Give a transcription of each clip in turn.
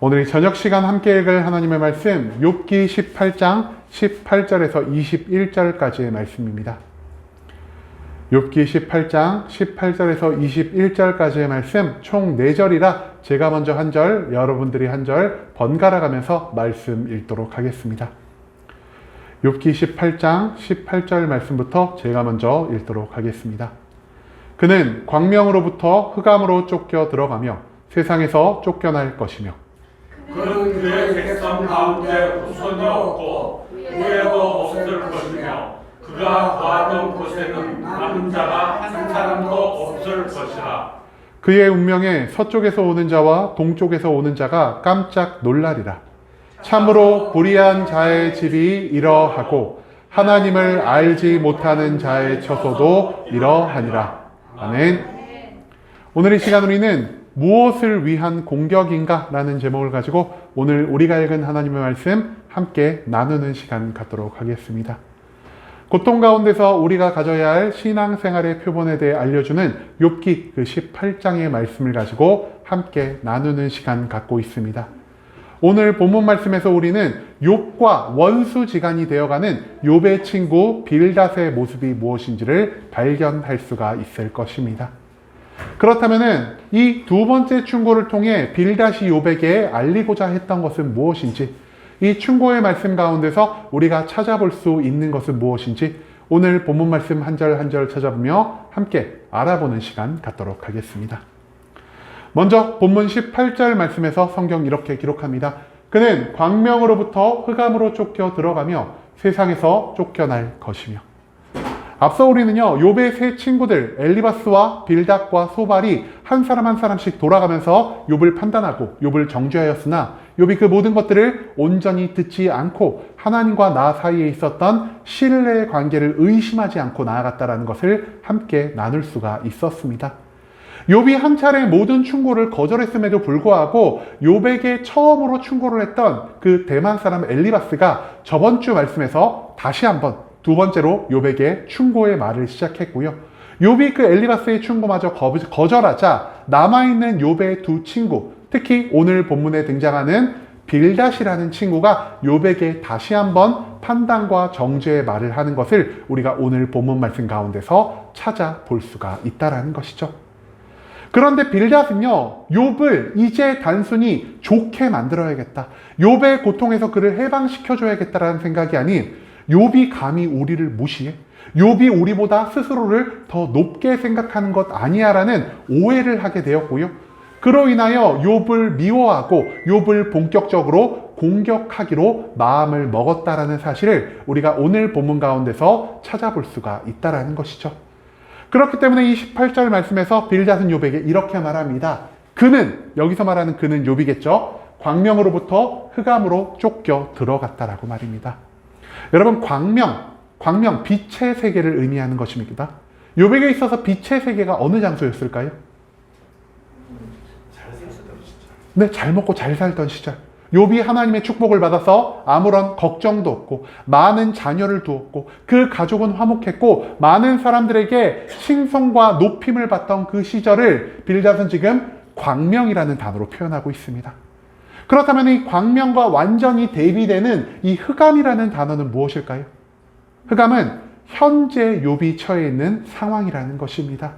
오늘 저녁 시간 함께 읽을 하나님의 말씀 욥기 18장 18절에서 21절까지의 말씀입니다. 욥기 18장 18절에서 21절까지의 말씀 총 4절이라 제가 먼저 한 절, 여러분들이 한 절 번갈아 가면서 말씀 읽도록 하겠습니다. 욥기 18장 18절 말씀부터 제가 먼저 읽도록 하겠습니다. 그는 광명으로부터 흑암으로 쫓겨 들어가며 세상에서 쫓겨날 것이며 그는 그의 백성 가운데 후손이 없고 후예도 없을 것이며 그가 거하던 곳에는 남은 자가 한 사람도 없을 것이라. 그의 운명에 서쪽에서 오는 자와 동쪽에서 오는 자가 깜짝 놀라리라. 참으로 불의한 자의 집이 이러하고 하나님을 알지 못하는 자의 처소도 이러하니라. 아멘. 오늘 이 시간 우리는 무엇을 위한 공격인가? 라는 제목을 가지고 오늘 우리가 읽은 하나님의 말씀 함께 나누는 시간 갖도록 하겠습니다. 고통 가운데서 우리가 가져야 할 신앙생활의 표본에 대해 알려주는 욥기 그 18장의 말씀을 가지고 함께 나누는 시간 갖고 있습니다. 오늘 본문 말씀에서 우리는 욥과 원수지간이 되어가는 욥의 친구 빌닷의 모습이 무엇인지를 발견할 수가 있을 것입니다. 그렇다면 이 두 번째 충고를 통해 빌닷이 욥에게 알리고자 했던 것은 무엇인지, 이 충고의 말씀 가운데서 우리가 찾아볼 수 있는 것은 무엇인지 오늘 본문 말씀 한 절 한 절 찾아보며 함께 알아보는 시간 갖도록 하겠습니다. 먼저 본문 18절 말씀에서 성경 이렇게 기록합니다. 그는 광명으로부터 흑암으로 쫓겨 들어가며 세상에서 쫓겨날 것이며. 앞서 우리는요, 욥의 세 친구들 엘리바스와 빌닷과 소발이 한 사람 한 사람씩 돌아가면서 욥을 판단하고 욥을 정죄하였으나 욥이 그 모든 것들을 온전히 듣지 않고 하나님과 나 사이에 있었던 신뢰의 관계를 의심하지 않고 나아갔다는 것을 함께 나눌 수가 있었습니다. 욥이 한 차례 모든 충고를 거절했음에도 불구하고 욥에게 처음으로 충고를 했던 그 대만 사람 엘리바스가 저번 주 말씀에서 다시 한번 두 번째로 욥에게 충고의 말을 시작했고요. 욥이 그 엘리바스의 충고마저 거절하자 남아있는 욥의 두 친구, 특히 오늘 본문에 등장하는 빌닷이라는 친구가 욥에게 다시 한번 판단과 정죄의 말을 하는 것을 우리가 오늘 본문 말씀 가운데서 찾아볼 수가 있다는 것이죠. 그런데 빌닷은요, 욥을 이제 단순히 좋게 만들어야겠다, 욥의 고통에서 그를 해방시켜줘야겠다라는 생각이 아닌 욥이 감히 우리를 무시해? 욥이 우리보다 스스로를 더 높게 생각하는 것 아니야라는 오해를 하게 되었고요. 그로 인하여 욥을 미워하고 욥을 본격적으로 공격하기로 마음을 먹었다라는 사실을 우리가 오늘 본문 가운데서 찾아볼 수가 있다라는 것이죠. 그렇기 때문에 이 18절 말씀에서 빌닷은 욥에게 이렇게 말합니다. 그는, 여기서 말하는 그는 욥이겠죠. 광명으로부터 흑암으로 쫓겨 들어갔다라고 말입니다. 여러분, 광명, 빛의 세계를 의미하는 것입니다. 욥에게 있어서 빛의 세계가 어느 장소였을까요? 네, 잘 먹고 잘 살던 시절. 욥이 하나님의 축복을 받아서 아무런 걱정도 없고 많은 자녀를 두었고 그 가족은 화목했고 많은 사람들에게 칭송과 높임을 받던 그 시절을 빌닷은 지금 광명이라는 단어로 표현하고 있습니다. 그렇다면 이 광명과 완전히 대비되는 이 흑암이라는 단어는 무엇일까요? 흑암은 현재 욥이 처해 있는 상황이라는 것입니다.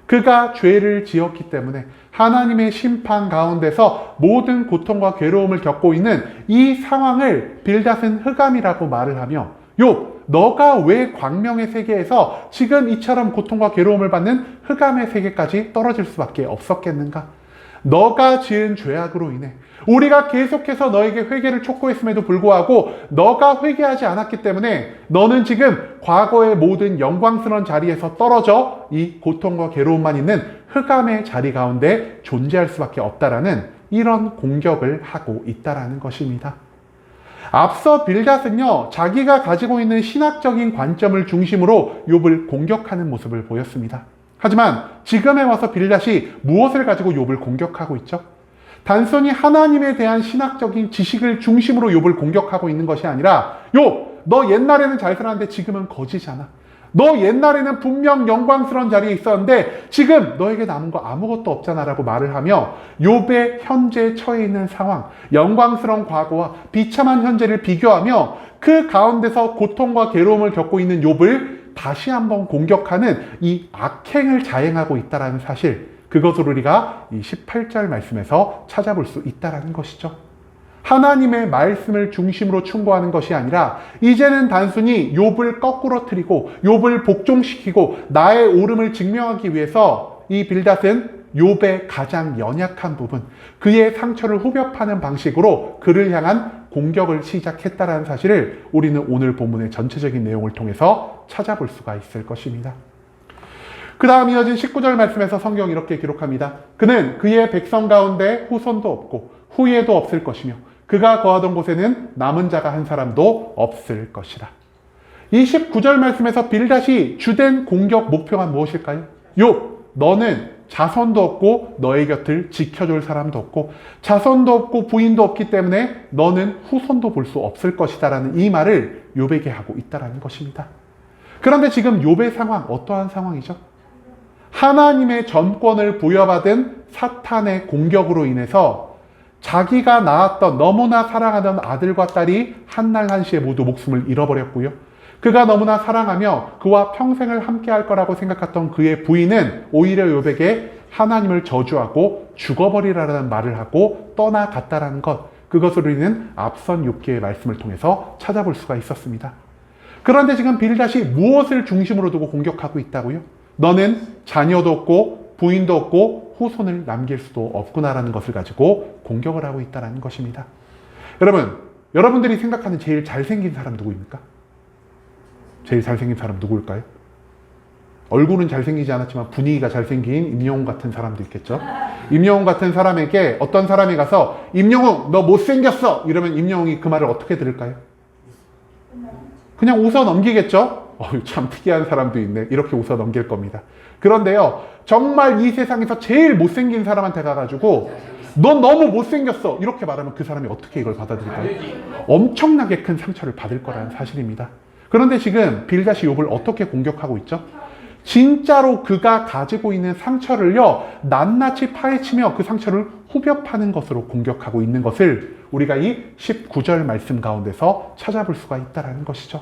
그가 죄를 지었기 때문에 하나님의 심판 가운데서 모든 고통과 괴로움을 겪고 있는 이 상황을 빌닷은 흑암이라고 말을 하며, 욥, 너가 왜 광명의 세계에서 지금 이처럼 고통과 괴로움을 받는 흑암의 세계까지 떨어질 수밖에 없었겠는가? 너가 지은 죄악으로 인해 우리가 계속해서 너에게 회개를 촉구했음에도 불구하고 너가 회개하지 않았기 때문에 너는 지금 과거의 모든 영광스러운 자리에서 떨어져 이 고통과 괴로움만 있는 흑암의 자리 가운데 존재할 수밖에 없다라는 이런 공격을 하고 있다라는 것입니다. 앞서 빌닷은요, 자기가 가지고 있는 신학적인 관점을 중심으로 욥을 공격하는 모습을 보였습니다. 하지만 지금에 와서 빌닷이 무엇을 가지고 욥을 공격하고 있죠? 단순히 하나님에 대한 신학적인 지식을 중심으로 욥을 공격하고 있는 것이 아니라, 욥, 너 옛날에는 잘 살았는데 지금은 거지잖아. 너 옛날에는 분명 영광스러운 자리에 있었는데 지금 너에게 남은 거 아무것도 없잖아 라고 말을 하며 욥의 현재 처해 있는 상황, 영광스러운 과거와 비참한 현재를 비교하며 그 가운데서 고통과 괴로움을 겪고 있는 욥을 다시 한번 공격하는 이 악행을 자행하고 있다는 사실, 그것을 우리가 이 18절 말씀에서 찾아볼 수 있다는 것이죠. 하나님의 말씀을 중심으로 충고하는 것이 아니라 이제는 단순히 욥을 거꾸로 틀이고 욥을 복종시키고 나의 옳음을 증명하기 위해서 이 빌닷은 욥의 가장 연약한 부분, 그의 상처를 후벼 파는 방식으로 그를 향한 공격을 시작했다는 사실을 우리는 오늘 본문의 전체적인 내용을 통해서 찾아볼 수가 있을 것입니다. 그 다음 이어진 19절 말씀에서 성경이 이렇게 기록합니다. 그는 그의 백성 가운데 후손도 없고 후예도 없을 것이며 그가 거하던 곳에는 남은 자가 한 사람도 없을 것이라. 이 19절 말씀에서 빌닷이 주된 공격 목표가 무엇일까요? 욥, 너는 자손도 없고 너의 곁을 지켜줄 사람도 없고 자손도 없고 부인도 없기 때문에 너는 후손도 볼 수 없을 것이다 라는 이 말을 욥에게 하고 있다는 것입니다. 그런데 지금 욥의 상황, 어떠한 상황이죠? 하나님의 전권을 부여받은 사탄의 공격으로 인해서 자기가 낳았던 너무나 사랑하던 아들과 딸이 한날 한시에 모두 목숨을 잃어버렸고요. 그가 너무나 사랑하며 그와 평생을 함께할 거라고 생각했던 그의 부인은 오히려 욥에게 하나님을 저주하고 죽어버리라는 말을 하고 떠나갔다라는 것, 그것을 우리는 앞선 욥기의 말씀을 통해서 찾아볼 수가 있었습니다. 그런데 지금 빌닷이 무엇을 중심으로 두고 공격하고 있다고요? 너는 자녀도 없고 부인도 없고 후손을 남길 수도 없구나라는 것을 가지고 공격을 하고 있다는 것입니다. 여러분들이 생각하는 제일 잘생긴 사람 누구입니까? 제일 잘생긴 사람 누구일까요? 얼굴은 잘생기지 않았지만 분위기가 잘생긴 임영웅 같은 사람도 있겠죠. 임영웅 같은 사람에게 어떤 사람이 가서 임영웅 너 못생겼어! 이러면 임영웅이 그 말을 어떻게 들을까요? 그냥 웃어 넘기겠죠. 참 특이한 사람도 있네. 이렇게 웃어 넘길 겁니다. 그런데요, 정말 이 세상에서 제일 못생긴 사람한테 가가지고 넌 너무 못생겼어 이렇게 말하면 그 사람이 어떻게 이걸 받아들일까요? 엄청나게 큰 상처를 받을 거라는 사실입니다. 그런데 지금 빌닷이 욥을 어떻게 공격하고 있죠? 진짜로 그가 가지고 있는 상처를요, 낱낱이 파헤치며 그 상처를 후벼 파는 것으로 공격하고 있는 것을 우리가 이 19절 말씀 가운데서 찾아볼 수가 있다는 것이죠.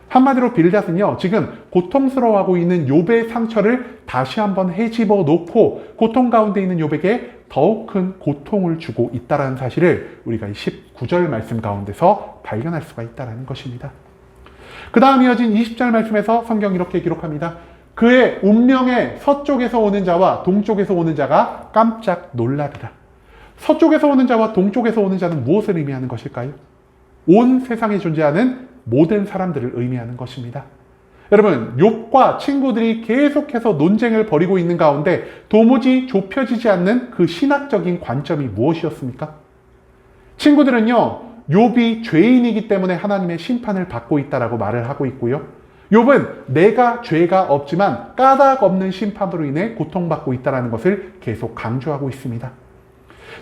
한마디로 빌닷은요, 지금 고통스러워하고 있는 욥의 상처를 다시 한번 헤집어 놓고 고통 가운데 있는 욥에게 더욱 큰 고통을 주고 있다는 사실을 우리가 이 19절 말씀 가운데서 발견할 수가 있다는 것입니다. 그 다음 이어진 20절 말씀에서 성경이 이렇게 기록합니다. 그의 운명에 서쪽에서 오는 자와 동쪽에서 오는 자가 깜짝 놀라리라. 서쪽에서 오는 자와 동쪽에서 오는 자는 무엇을 의미하는 것일까요? 온 세상에 존재하는 모든 사람들을 의미하는 것입니다. 여러분, 욥과 친구들이 계속해서 논쟁을 벌이고 있는 가운데 도무지 좁혀지지 않는 그 신학적인 관점이 무엇이었습니까? 친구들은요, 욥이 죄인이기 때문에 하나님의 심판을 받고 있다라고 말을 하고 있고요. 욥은 내가 죄가 없지만 까닭 없는 심판으로 인해 고통받고 있다는 것을 계속 강조하고 있습니다.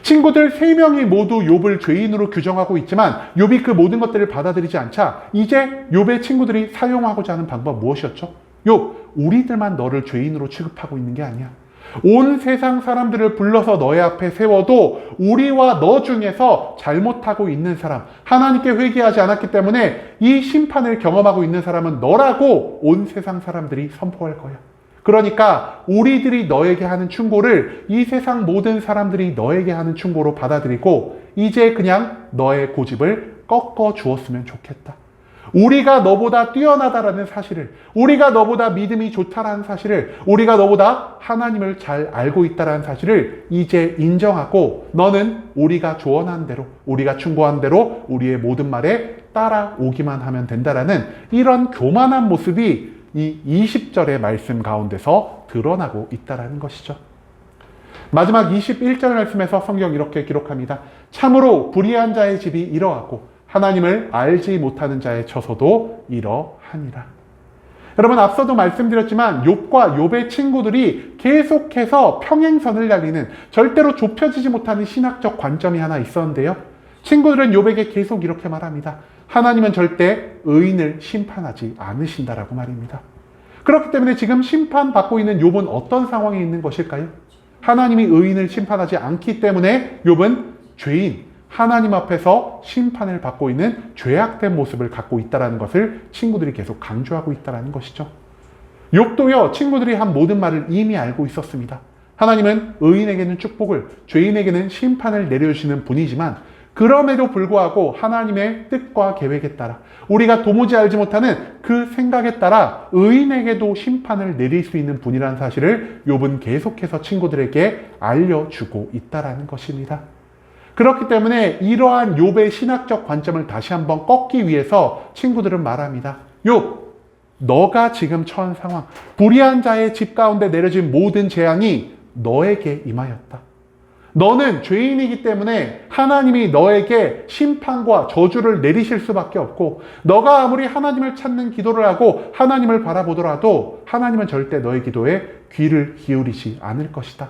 친구들 3명이 모두 욥을 죄인으로 규정하고 있지만 욥이 그 모든 것들을 받아들이지 않자 이제 욥의 친구들이 사용하고자 하는 방법 무엇이었죠? 욥, 우리들만 너를 죄인으로 취급하고 있는 게 아니야. 온 세상 사람들을 불러서 너의 앞에 세워도 우리와 너 중에서 잘못하고 있는 사람, 하나님께 회개하지 않았기 때문에 이 심판을 경험하고 있는 사람은 너라고 온 세상 사람들이 선포할 거야. 그러니까 우리들이 너에게 하는 충고를 이 세상 모든 사람들이 너에게 하는 충고로 받아들이고 이제 그냥 너의 고집을 꺾어 주었으면 좋겠다. 우리가 너보다 뛰어나다라는 사실을, 우리가 너보다 믿음이 좋다라는 사실을, 우리가 너보다 하나님을 잘 알고 있다라는 사실을 이제 인정하고 너는 우리가 조언한 대로, 우리가 충고한 대로 우리의 모든 말에 따라오기만 하면 된다라는 이런 교만한 모습이 이 20절의 말씀 가운데서 드러나고 있다는 것이죠. 마지막 21절 말씀에서 성경 이렇게 기록합니다. 참으로 불의한 자의 집이 이러하고 하나님을 알지 못하는 자의 처소도 이러하니라. 여러분, 앞서도 말씀드렸지만 욥과 욥의 친구들이 계속해서 평행선을 달리는 절대로 좁혀지지 못하는 신학적 관점이 하나 있었는데요. 친구들은 욥에게 계속 이렇게 말합니다. 하나님은 절대 의인을 심판하지 않으신다라고 말입니다. 그렇기 때문에 지금 심판받고 있는 욥은 어떤 상황에 있는 것일까요? 하나님이 의인을 심판하지 않기 때문에 욥은 죄인, 하나님 앞에서 심판을 받고 있는 죄악된 모습을 갖고 있다는 것을 친구들이 계속 강조하고 있다는 것이죠. 욥도요, 친구들이 한 모든 말을 이미 알고 있었습니다. 하나님은 의인에게는 축복을, 죄인에게는 심판을 내려주시는 분이지만 그럼에도 불구하고 하나님의 뜻과 계획에 따라 우리가 도무지 알지 못하는 그 생각에 따라 의인에게도 심판을 내릴 수 있는 분이라는 사실을 욥은 계속해서 친구들에게 알려주고 있다는 것입니다. 그렇기 때문에 이러한 욥의 신학적 관점을 다시 한번 꺾기 위해서 친구들은 말합니다. 욥, 너가 지금 처한 상황, 불의한 자의 집 가운데 내려진 모든 재앙이 너에게 임하였다. 너는 죄인이기 때문에 하나님이 너에게 심판과 저주를 내리실 수밖에 없고, 너가 아무리 하나님을 찾는 기도를 하고 하나님을 바라보더라도 하나님은 절대 너의 기도에 귀를 기울이지 않을 것이다.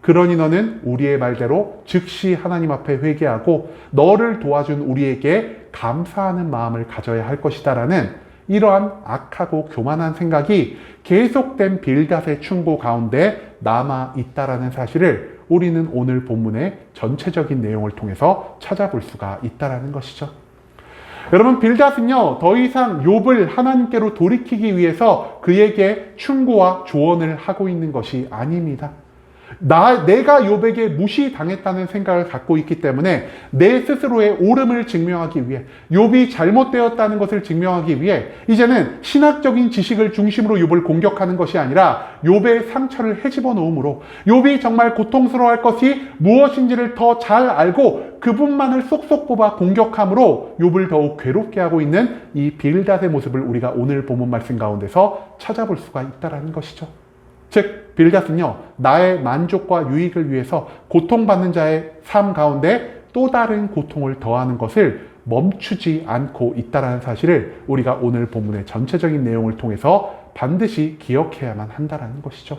그러니 너는 우리의 말대로 즉시 하나님 앞에 회개하고 너를 도와준 우리에게 감사하는 마음을 가져야 할 것이다 라는 이러한 악하고 교만한 생각이 계속된 빌닷의 충고 가운데 남아 있다라는 사실을 우리는 오늘 본문의 전체적인 내용을 통해서 찾아볼 수가 있다라는 것이죠. 여러분, 빌닷은요, 더 이상 욥을 하나님께로 돌이키기 위해서 그에게 충고와 조언을 하고 있는 것이 아닙니다. 내가 욥에게 무시당했다는 생각을 갖고 있기 때문에 내 스스로의 옳음을 증명하기 위해, 욥이 잘못되었다는 것을 증명하기 위해 이제는 신학적인 지식을 중심으로 욥을 공격하는 것이 아니라 욥의 상처를 헤집어 놓음으로 욥이 정말 고통스러워할 것이 무엇인지를 더 잘 알고 그분만을 쏙쏙 뽑아 공격함으로 욥을 더욱 괴롭게 하고 있는 이 빌닷의 모습을 우리가 오늘 본문 말씀 가운데서 찾아볼 수가 있다는 것이죠. 즉, 빌닷은요, 나의 만족과 유익을 위해서 고통받는 자의 삶 가운데 또 다른 고통을 더하는 것을 멈추지 않고 있다는 사실을 우리가 오늘 본문의 전체적인 내용을 통해서 반드시 기억해야만 한다는 것이죠.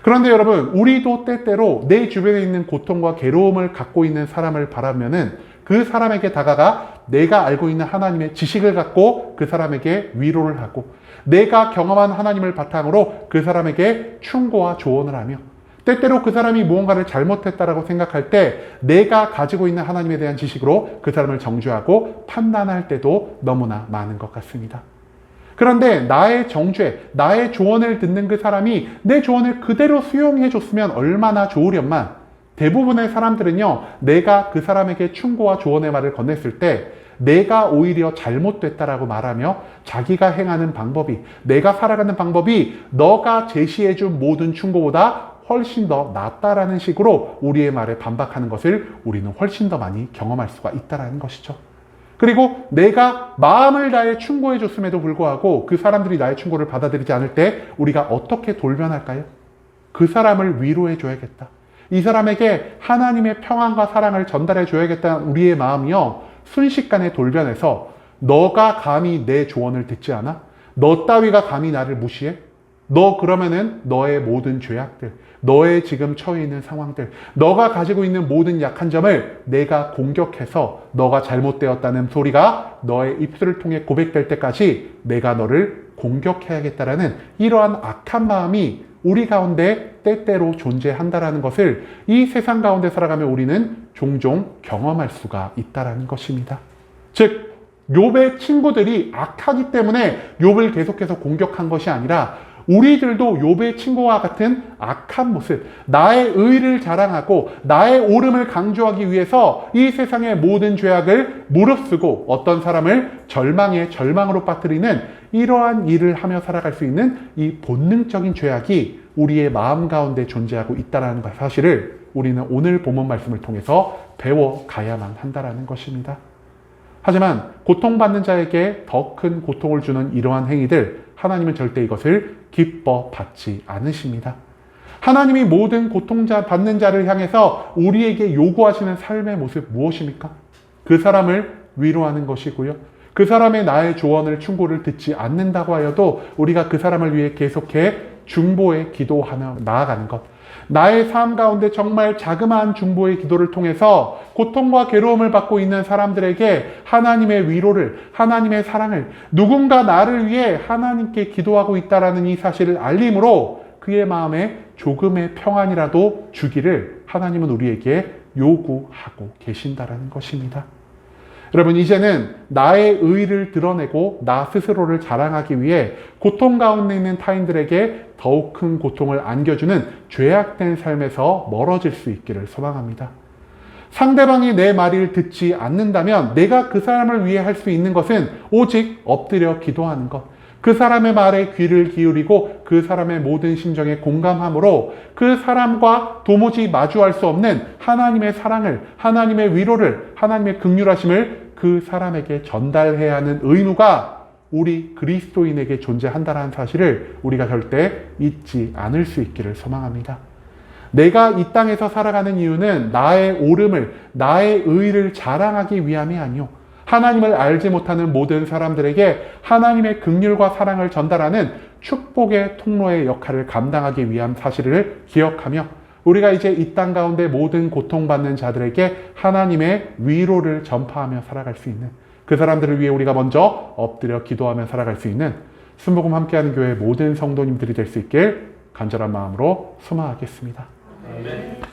그런데 여러분, 우리도 때때로 내 주변에 있는 고통과 괴로움을 갖고 있는 사람을 바라면은 그 사람에게 다가가 내가 알고 있는 하나님의 지식을 갖고 그 사람에게 위로를 하고, 내가 경험한 하나님을 바탕으로 그 사람에게 충고와 조언을 하며, 때때로 그 사람이 무언가를 잘못했다라고 생각할 때 내가 가지고 있는 하나님에 대한 지식으로 그 사람을 정죄하고 판단할 때도 너무나 많은 것 같습니다. 그런데 나의 정죄, 나의 조언을 듣는 그 사람이 내 조언을 그대로 수용해 줬으면 얼마나 좋으련만, 대부분의 사람들은요, 내가 그 사람에게 충고와 조언의 말을 건넸을 때 내가 오히려 잘못됐다라고 말하며 자기가 행하는 방법이, 내가 살아가는 방법이 너가 제시해준 모든 충고보다 훨씬 더 낫다라는 식으로 우리의 말에 반박하는 것을 우리는 훨씬 더 많이 경험할 수가 있다는 것이죠. 그리고 내가 마음을 다해 충고해 줬음에도 불구하고 그 사람들이 나의 충고를 받아들이지 않을 때 우리가 어떻게 돌변할까요? 그 사람을 위로해 줘야겠다. 이 사람에게 하나님의 평안과 사랑을 전달해 줘야겠다는 우리의 마음이요, 순식간에 돌변해서 너가 감히 내 조언을 듣지 않아? 너 따위가 감히 나를 무시해? 너 그러면은 너의 모든 죄악들, 너의 지금 처해 있는 상황들, 너가 가지고 있는 모든 약한 점을 내가 공격해서 너가 잘못되었다는 소리가 너의 입술을 통해 고백될 때까지 내가 너를 공격해야겠다라는 이러한 악한 마음이 우리 가운데 때때로 존재한다라는 것을 이 세상 가운데 살아가며 우리는 종종 경험할 수가 있다라는 것입니다. 즉, 욥의 친구들이 악하기 때문에 욥을 계속해서 공격한 것이 아니라 우리들도 욥의 친구와 같은 악한 모습, 나의 의를 자랑하고 나의 옳음을 강조하기 위해서 이 세상의 모든 죄악을 무릅쓰고 어떤 사람을 절망에 절망으로 빠뜨리는 이러한 일을 하며 살아갈 수 있는 이 본능적인 죄악이 우리의 마음 가운데 존재하고 있다는 사실을 우리는 오늘 본문 말씀을 통해서 배워가야만 한다는 것입니다. 하지만 고통받는 자에게 더 큰 고통을 주는 이러한 행위들, 하나님은 절대 이것을 기뻐 받지 않으십니다. 하나님이 모든 고통받는 자를 향해서 우리에게 요구하시는 삶의 모습 무엇입니까? 그 사람을 위로하는 것이고요. 그 사람의 나의 조언을 충고를 듣지 않는다고 하여도 우리가 그 사람을 위해 계속해 중보에 기도하며 나아가는 것, 나의 삶 가운데 정말 자그마한 중보의 기도를 통해서 고통과 괴로움을 받고 있는 사람들에게 하나님의 위로를, 하나님의 사랑을, 누군가 나를 위해 하나님께 기도하고 있다라는 이 사실을 알림으로 그의 마음에 조금의 평안이라도 주기를 하나님은 우리에게 요구하고 계신다라는 것입니다. 여러분, 이제는 나의 의를 드러내고 나 스스로를 자랑하기 위해 고통 가운데 있는 타인들에게 더욱 큰 고통을 안겨주는 죄악된 삶에서 멀어질 수 있기를 소망합니다. 상대방이 내 말을 듣지 않는다면 내가 그 사람을 위해 할 수 있는 것은 오직 엎드려 기도하는 것. 그 사람의 말에 귀를 기울이고 그 사람의 모든 심정에 공감함으로 그 사람과 도무지 마주할 수 없는 하나님의 사랑을, 하나님의 위로를, 하나님의 긍휼하심을 그 사람에게 전달해야 하는 의무가 우리 그리스도인에게 존재한다는 사실을 우리가 절대 잊지 않을 수 있기를 소망합니다. 내가 이 땅에서 살아가는 이유는 나의 옳음을, 나의 의를 자랑하기 위함이 아니요, 하나님을 알지 못하는 모든 사람들에게 하나님의 긍휼과 사랑을 전달하는 축복의 통로의 역할을 감당하기 위한 사실을 기억하며 우리가 이제 이 땅 가운데 모든 고통받는 자들에게 하나님의 위로를 전파하며 살아갈 수 있는, 그 사람들을 위해 우리가 먼저 엎드려 기도하며 살아갈 수 있는 순복음 함께하는 교회 모든 성도님들이 될 수 있길 간절한 마음으로 소망하겠습니다. 아멘.